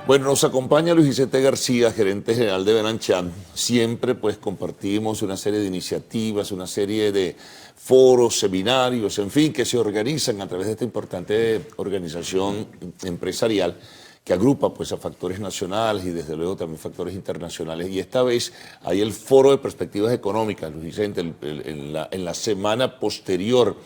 Bueno, nos acompaña Luis Vicente García, gerente general de Benancham. Siempre pues compartimos una serie de iniciativas, una serie de foros, seminarios, en fin, que se organizan a través de esta importante organización empresarial que agrupa pues a factores nacionales y desde luego también factores internacionales. Y esta vez hay el Foro de Perspectivas Económicas, Luis Vicente, en la semana posterior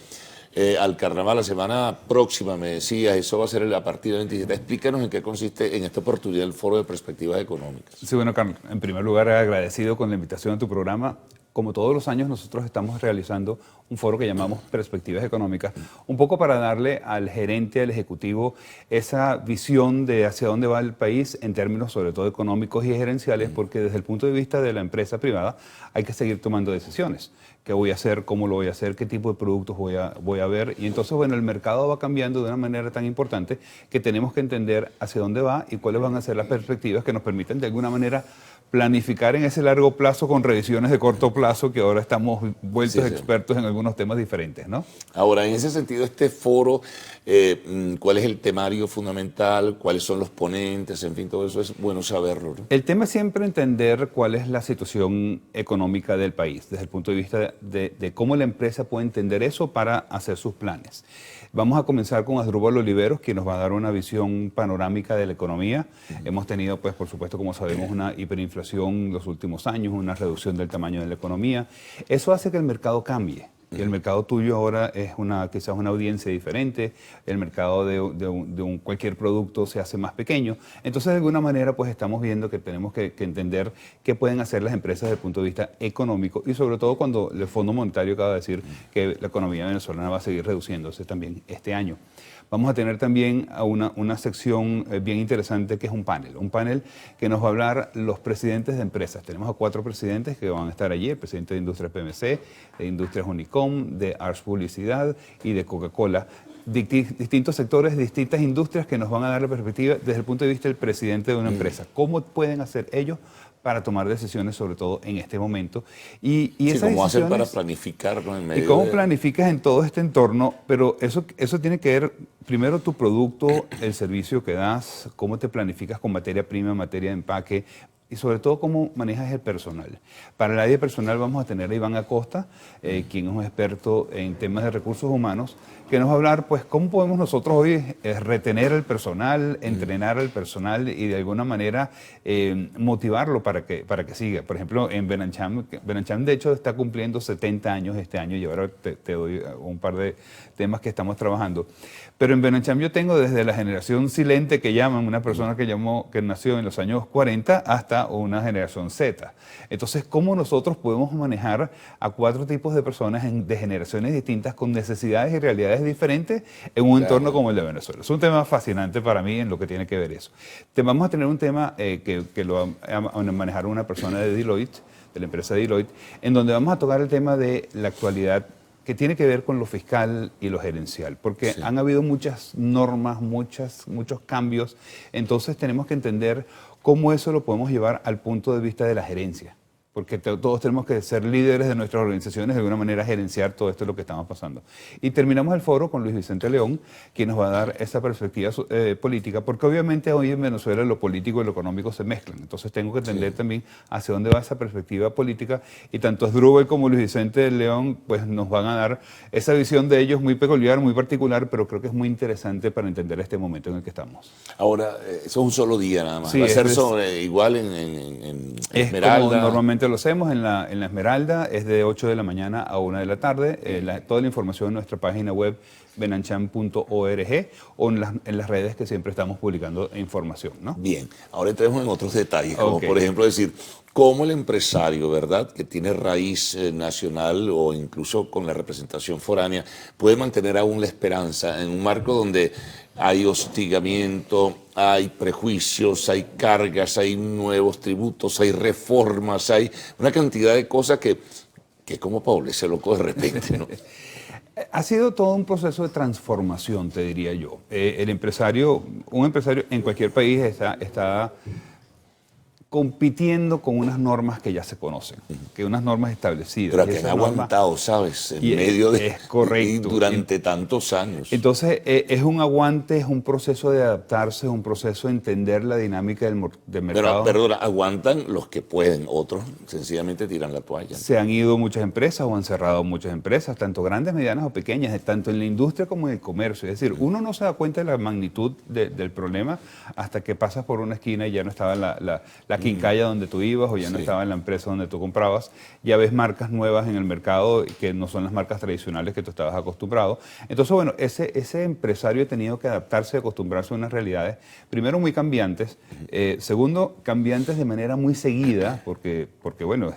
al carnaval, la semana próxima, me decías, eso va a ser a partir del 27. Explícanos en qué consiste en esta oportunidad el Foro de Perspectivas Económicas. Sí, bueno, Carlos, en primer lugar agradecido con la invitación a tu programa. Como todos los años, nosotros estamos realizando un foro que llamamos Perspectivas Económicas, un poco para darle al gerente, al ejecutivo, esa visión de hacia dónde va el país en términos sobre todo económicos y gerenciales, porque desde el punto de vista de la empresa privada hay que seguir tomando decisiones. ¿Qué voy a hacer? ¿Cómo lo voy a hacer? ¿Qué tipo de productos voy a ver? Y entonces, bueno, el mercado va cambiando de una manera tan importante que tenemos que entender hacia dónde va y cuáles van a ser las perspectivas que nos permiten de alguna manera planificar en ese largo plazo con revisiones de corto plazo, que ahora estamos vueltos expertos en algunos temas diferentes, ¿no? Ahora, en ese sentido, este foro, ¿cuál es el temario fundamental? ¿Cuáles son los ponentes? En fin, todo eso es bueno saberlo, ¿no? El tema es siempre entender cuál es la situación económica del país, desde el punto de vista de cómo la empresa puede entender eso para hacer sus planes. Vamos a comenzar con Asdrúbal Oliveros, quien nos va a dar una visión panorámica de la economía. Hemos tenido, pues, por supuesto, como sabemos, una hiperinflación en los últimos años, una reducción del tamaño de la economía. Eso hace que el mercado cambie. Y el mercado tuyo ahora es quizás una audiencia diferente, el mercado de cualquier producto se hace más pequeño. Entonces, de alguna manera, pues estamos viendo que tenemos que entender qué pueden hacer las empresas desde el punto de vista económico y sobre todo cuando el Fondo Monetario acaba de decir que la economía venezolana va a seguir reduciéndose también este año. Vamos a tener también una sección bien interesante que es un panel que nos va a hablar los presidentes de empresas. Tenemos a 4 presidentes que van a estar allí, el presidente de Industrias PMC, de Industrias Unicom, de Ars Publicidad y de Coca-Cola. Distintos sectores, distintas industrias que nos van a dar la perspectiva desde el punto de vista del presidente de una empresa. ¿Cómo pueden hacer ellos para tomar decisiones, sobre todo en este momento? Y esas ¿cómo hacer para decisiones, planificar, ¿no? En medio y cómo de... planificas en todo este entorno, pero eso tiene que ver primero tu producto, el servicio que das, cómo te planificas con materia prima, materia de empaque, y sobre todo cómo manejas el personal. Para el área personal vamos a tener a Iván Acosta, quien es un experto en temas de recursos humanos, que nos va a hablar, pues, cómo podemos nosotros hoy retener al personal, entrenar al personal y de alguna manera motivarlo para que siga. Por ejemplo, en Benancham de hecho está cumpliendo 70 años este año y ahora te doy un par de temas que estamos trabajando. Pero en Benancham yo tengo desde la generación silente que llaman, una persona que nació en los años 40 hasta una generación Z. Entonces, ¿cómo nosotros podemos manejar a 4 tipos de personas de generaciones distintas con necesidades y realidades diferentes en un entorno como el de Venezuela? Es un tema fascinante para mí en lo que tiene que ver eso. Vamos a tener un tema que lo va a manejar una persona de Deloitte, de la empresa Deloitte, en donde vamos a tocar el tema de la actualidad que tiene que ver con lo fiscal y lo gerencial, porque han habido muchas normas, muchos cambios, entonces tenemos que entender cómo eso lo podemos llevar al punto de vista de la gerencia, porque todos tenemos que ser líderes de nuestras organizaciones, de alguna manera gerenciar todo esto lo que estamos pasando. Y terminamos el foro con Luis Vicente León, quien nos va a dar esa perspectiva política, porque obviamente hoy en Venezuela lo político y lo económico se mezclan, entonces tengo que entender también hacia dónde va esa perspectiva política, y tanto Asdrúbal como Luis Vicente León pues nos van a dar esa visión de ellos muy peculiar, muy particular, pero creo que es muy interesante para entender este momento en el que estamos. Ahora, eso es un solo día nada más. Sí, ¿Va a ser igual en Esmeralda? Como normalmente lo hacemos en la Esmeralda, es de 8 de la mañana a 1 de la tarde. Toda la información en nuestra página web benancham.org o en las redes que siempre estamos publicando información, ¿no? Bien, ahora entremos en otros detalles, como por ejemplo decir, cómo el empresario, ¿verdad?, que tiene raíz nacional o incluso con la representación foránea, puede mantener aún la esperanza en un marco donde hay hostigamiento, hay prejuicios, hay cargas, hay nuevos tributos, hay reformas, hay una cantidad de cosas que como Pablo se loco de repente, ¿no? Ha sido todo un proceso de transformación, te diría yo. Un empresario en cualquier país está compitiendo con unas normas que ya se conocen, que unas normas establecidas. Pero que han aguantado, ¿sabes? En medio de... Es correcto. Y durante tantos años. Entonces, es un aguante, es un proceso de adaptarse, es un proceso de entender la dinámica del mercado. Pero, perdona, aguantan los que pueden, otros sencillamente tiran la toalla. Se han ido muchas empresas o han cerrado muchas empresas, tanto grandes, medianas o pequeñas, tanto en la industria como en el comercio. Es decir, uno no se da cuenta de la magnitud del problema hasta que pasas por una esquina y ya no estaba la quincalla donde tú ibas o ya no estaba en la empresa donde tú comprabas. Ya ves marcas nuevas en el mercado que no son las marcas tradicionales que tú estabas acostumbrado. Entonces, bueno, ese empresario ha tenido que adaptarse y acostumbrarse a unas realidades, primero, muy cambiantes, segundo, cambiantes de manera muy seguida, porque bueno,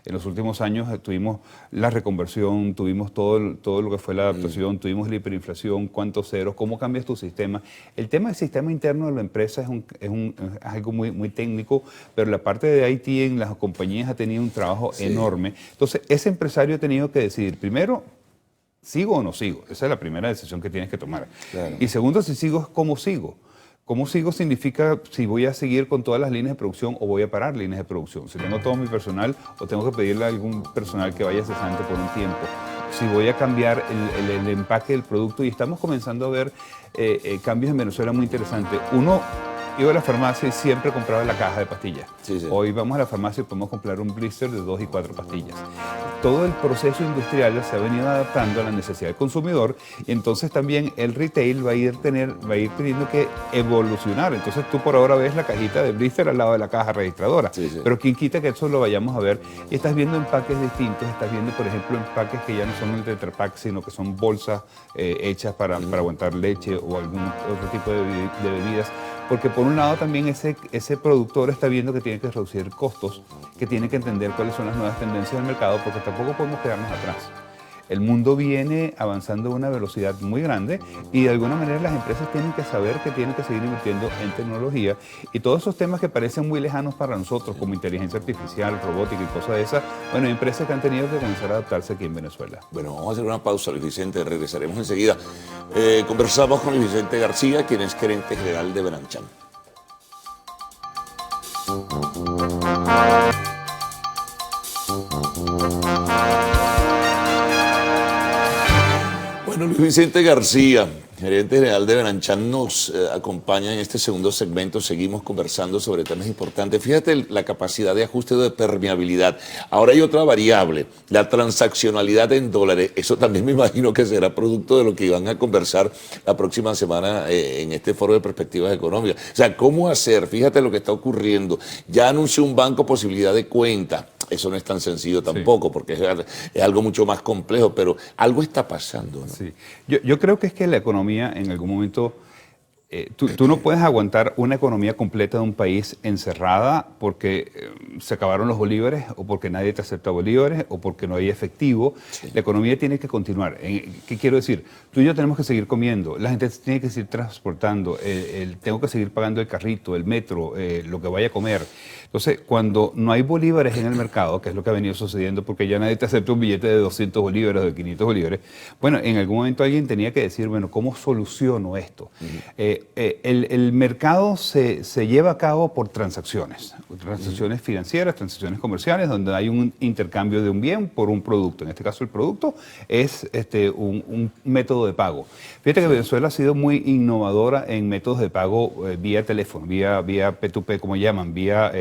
en los últimos años tuvimos la reconversión, tuvimos todo lo que fue la adaptación, tuvimos la hiperinflación, cuántos ceros, cómo cambias tu sistema. El tema del sistema interno de la empresa es algo muy técnico, pero la parte de IT en las compañías ha tenido un trabajo enorme. Entonces, ese empresario ha tenido que decidir, primero, ¿sigo o no sigo? Esa es la primera decisión que tienes que tomar. Claro. Y segundo, si sigo, ¿cómo sigo? ¿Cómo sigo? Significa si voy a seguir con todas las líneas de producción o voy a parar líneas de producción. Si tengo todo mi personal o tengo que pedirle a algún personal que vaya cesante por un tiempo. Si voy a cambiar el empaque del producto. Y estamos comenzando a ver cambios en Venezuela muy interesantes. Uno iba a la farmacia y siempre compraba la caja de pastillas. Hoy vamos a la farmacia y podemos comprar un blister de 2 y 4 pastillas. Todo el proceso industrial se ha venido adaptando a la necesidad del consumidor y entonces también el retail va a ir teniendo que evolucionar. Entonces tú por ahora ves la cajita de blister al lado de la caja registradora, pero quién quita que eso lo vayamos a ver y estás viendo empaques distintos, estás viendo por ejemplo empaques que ya no son el Tetra Pak, sino que son bolsas hechas para aguantar leche o algún otro tipo de bebidas. Porque por un lado también ese productor está viendo que tiene que reducir costos, que tiene que entender cuáles son las nuevas tendencias del mercado, porque tampoco podemos quedarnos atrás. El mundo viene avanzando a una velocidad muy grande y de alguna manera las empresas tienen que saber que tienen que seguir invirtiendo en tecnología y todos esos temas que parecen muy lejanos para nosotros, como inteligencia artificial, robótica y cosas de esas, bueno, hay empresas que han tenido que comenzar a adaptarse aquí en Venezuela. Bueno, vamos a hacer una pausa, Luis Vicente, regresaremos enseguida. Conversamos con Luis Vicente García, quien es gerente general de Benanchan. Bueno, Luis Vicente García, gerente general de Benanchan, nos acompaña en este segundo segmento. Seguimos conversando sobre temas importantes. Fíjate la capacidad de ajuste de permeabilidad. Ahora hay otra variable, la transaccionalidad en dólares. Eso también me imagino que será producto de lo que iban a conversar la próxima semana en este foro de perspectivas económicas. O sea, ¿cómo hacer? Fíjate lo que está ocurriendo. Ya anunció un banco posibilidad de cuenta. Eso no es tan sencillo tampoco, porque es algo mucho más complejo, pero algo está pasando, ¿no? Sí. Yo creo que es que la economía en algún momento, tú no puedes aguantar una economía completa de un país encerrada porque se acabaron los bolívares o porque nadie te acepta bolívares o porque no hay efectivo. La economía tiene que continuar. ¿Qué quiero decir? Tú y yo tenemos que seguir comiendo, la gente tiene que seguir transportando, tengo que seguir pagando el carrito, el metro, lo que vaya a comer. Entonces, cuando no hay bolívares en el mercado, que es lo que ha venido sucediendo, porque ya nadie te acepta un billete de 200 bolívares o de 500 bolívares, bueno, en algún momento alguien tenía que decir, bueno, ¿cómo soluciono esto? El mercado se lleva a cabo por transacciones financieras, transacciones comerciales, donde hay un intercambio de un bien por un producto. En este caso, el producto es un método de pago. Fíjate que Venezuela ha sido muy innovadora en métodos de pago vía teléfono, vía P2P, como llaman, vía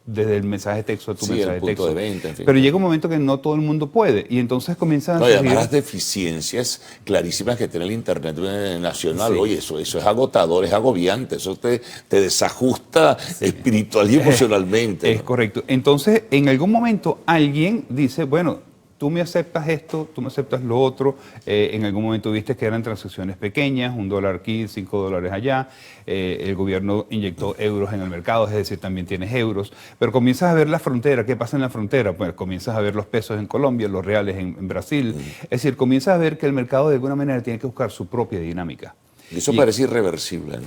desde el mensaje de texto a tu mensaje de texto. De venta, en fin. Pero llega un momento que no todo el mundo puede y entonces comienzan a surgir... además las deficiencias clarísimas que tiene el Internet nacional. Oye, eso es agotador, es agobiante, eso te desajusta espiritual y emocionalmente. Es correcto. Entonces, en algún momento alguien dice, bueno, tú me aceptas esto, tú me aceptas lo otro. En algún momento viste que eran transacciones pequeñas, $1 aquí, $5 allá. El gobierno inyectó euros en el mercado, es decir, también tienes euros. Pero comienzas a ver la frontera. ¿Qué pasa en la frontera? Pues comienzas a ver los pesos en Colombia, los reales en Brasil. Es decir, comienzas a ver que el mercado de alguna manera tiene que buscar su propia dinámica. Y eso parece irreversible, ¿no?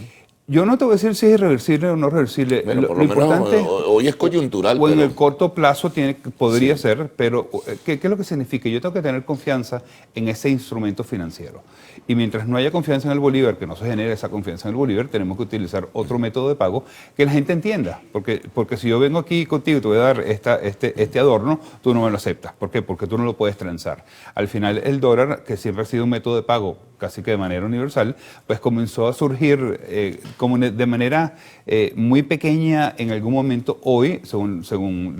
Yo no te voy a decir si es irreversible o no reversible. Bueno, por Lo lo menos importante, hoy es coyuntural. o en pero el corto plazo podría sí. ser, pero ¿qué es lo que significa? Yo tengo que tener confianza en ese instrumento financiero. Y mientras no haya confianza en el bolívar, que no se genere esa confianza en el bolívar, tenemos que utilizar otro método de pago que la gente entienda. Porque si yo vengo aquí contigo y te voy a dar este adorno, tú no me lo aceptas. ¿Por qué? Porque tú no lo puedes transar. Al final, el dólar, que siempre ha sido un método de pago casi que de manera universal, pues comenzó a surgir como de manera muy pequeña en algún momento. Hoy, según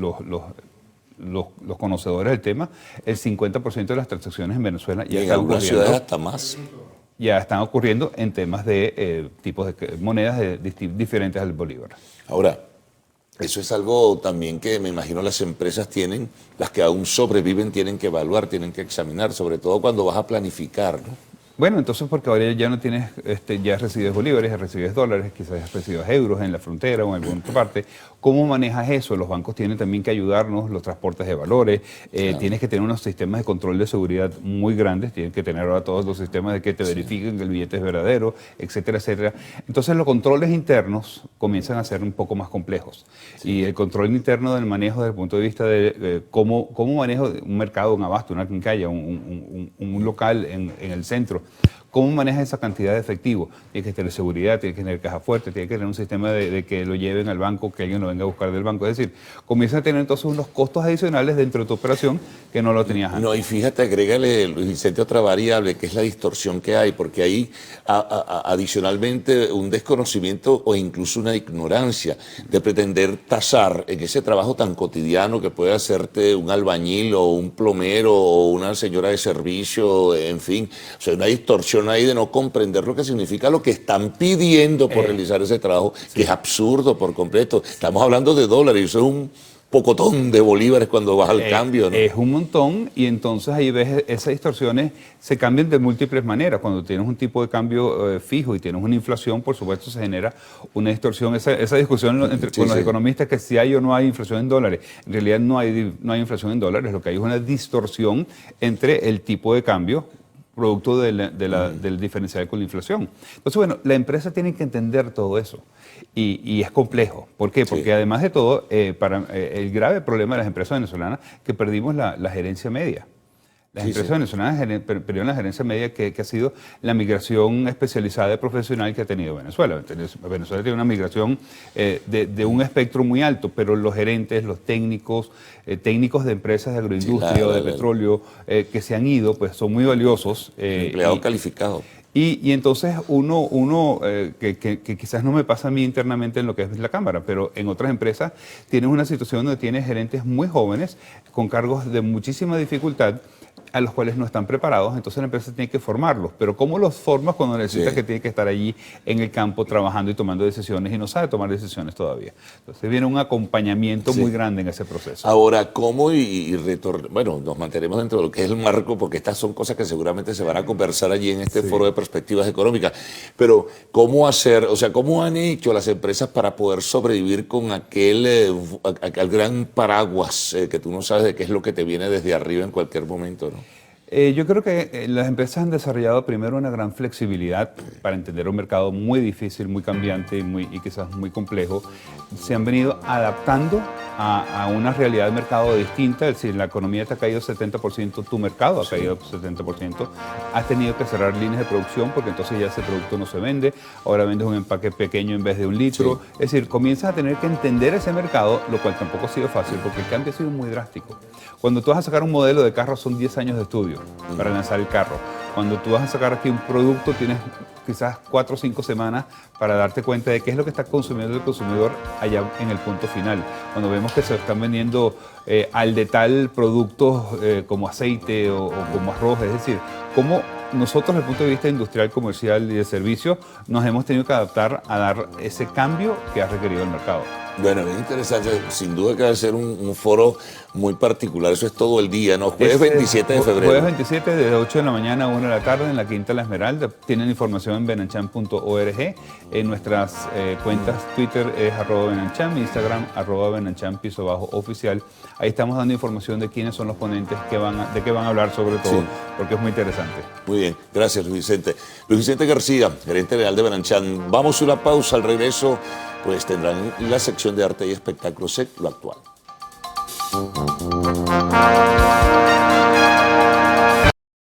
los conocedores del tema, el 50% de las transacciones en Venezuela y en algunas ciudades hasta más. ya están ocurriendo en temas de tipos de monedas diferentes al bolívar. Ahora, eso es algo también que me imagino las empresas tienen, las que aún sobreviven, tienen que evaluar, tienen que examinar, sobre todo cuando vas a planificar, ¿no? Bueno, entonces porque ahora ya no tienes, ya recibes bolívares, ya recibes dólares, quizás recibes euros en la frontera o en alguna otra parte. ¿Cómo manejas eso? Los bancos tienen también que ayudarnos, los transportes de valores, Claro. tienes que tener unos sistemas de control de seguridad muy grandes, tienes que tener ahora todos los sistemas de que te verifiquen que el billete es verdadero, etcétera, etcétera. Entonces los controles internos comienzan a ser un poco más complejos. Y el control interno del manejo desde el punto de vista de cómo manejo un mercado, un abasto, una quincalla, un local en el centro. ¿Cómo manejas esa cantidad de efectivo? Tienes que tener seguridad, tienes que tener caja fuerte, tienes que tener un sistema de que lo lleven al banco, que alguien lo venga a buscar del banco. Es decir, comienzas a tener entonces unos costos adicionales dentro de tu operación que no lo tenías antes. No, y fíjate, agrégale, Luis Vicente, otra variable, que es la distorsión que hay, porque hay adicionalmente un desconocimiento o incluso una ignorancia de pretender tasar en ese trabajo tan cotidiano que puede hacerte un albañil o un plomero o una señora de servicio, en fin, o sea, una distorsión ahí de no comprender lo que significa lo que están pidiendo por realizar ese trabajo, que es absurdo por completo. Estamos hablando de dólares, eso es un pocotón de bolívares cuando vas al cambio, ¿no? Es un montón, y entonces ahí ves esas distorsiones se cambian de múltiples maneras. Cuando tienes un tipo de cambio fijo y tienes una inflación, por supuesto se genera una distorsión. Esa discusión con los economistas, que si hay o no hay inflación en dólares. En realidad no hay inflación en dólares, lo que hay es una distorsión entre el tipo de cambio producto del diferencial con la inflación. Entonces, bueno, la empresa tiene que entender todo eso y es complejo. ¿Por qué? Porque además de todo, el grave problema de las empresas venezolanas es que perdimos la gerencia media. Las empresas venezolanas perdieron la gerencia media que ha sido la migración especializada y profesional que ha tenido Venezuela. Venezuela tiene una migración de un espectro muy alto, pero los gerentes, los técnicos de empresas de agroindustria o de petróleo que se han ido, pues son muy valiosos. Empleados calificados. Y entonces uno que quizás no me pasa a mí internamente en lo que es la Cámara, pero en otras empresas tienes una situación donde tienes gerentes muy jóvenes con cargos de muchísima dificultad, a los cuales no están preparados, entonces la empresa tiene que formarlos. Pero ¿cómo los formas cuando necesitas que tiene que estar allí en el campo trabajando y tomando decisiones y no sabe tomar decisiones todavía? Entonces viene un acompañamiento muy grande en ese proceso. Ahora, ¿cómo bueno, nos mantenemos dentro de lo que es el marco, porque estas son cosas que seguramente se van a conversar allí en este foro de perspectivas económicas, pero ¿cómo hacer, o sea, cómo han hecho las empresas para poder sobrevivir con aquel gran paraguas que tú no sabes de qué es lo que te viene desde arriba en cualquier momento, ¿no? Yo creo que las empresas han desarrollado primero una gran flexibilidad para entender un mercado muy difícil, muy cambiante y quizás muy complejo. Se han venido adaptando a una realidad de mercado distinta, es decir, la economía te ha caído 70%, tu mercado ha caído 70%, has tenido que cerrar líneas de producción porque entonces ya ese producto no se vende, ahora vendes un empaque pequeño en vez de un litro, es decir, comienzas a tener que entender ese mercado, lo cual tampoco ha sido fácil porque el cambio ha sido muy drástico. Cuando tú vas a sacar un modelo de carro son 10 años de estudio para lanzar el carro. Cuando tú vas a sacar aquí un producto tienes quizás 4 o 5 semanas para darte cuenta de qué es lo que está consumiendo el consumidor allá en el punto final. Cuando vemos que se están vendiendo al de tal productos como aceite o como arroz, es decir, cómo nosotros desde el punto de vista industrial, comercial y de servicio nos hemos tenido que adaptar a dar ese cambio que ha requerido el mercado. Bueno, bien interesante. Sin duda que va a ser un foro muy particular. Eso es todo el día, ¿no? Jueves Este 27 de febrero. Jueves 27 de 8 de la mañana a 1 de la tarde en la Quinta La Esmeralda. Tienen información en benancham.org. En nuestras cuentas Twitter es @benancham, Instagram @benancham_oficial. Ahí estamos dando información de quiénes son los ponentes, de qué van a hablar sobre todo, Sí. porque es muy interesante. Muy bien, gracias Luis Vicente. Luis Vicente García, gerente general de Benancham. Vamos a una pausa, al regreso pues tendrán la sección de arte y espectáculos en lo actual.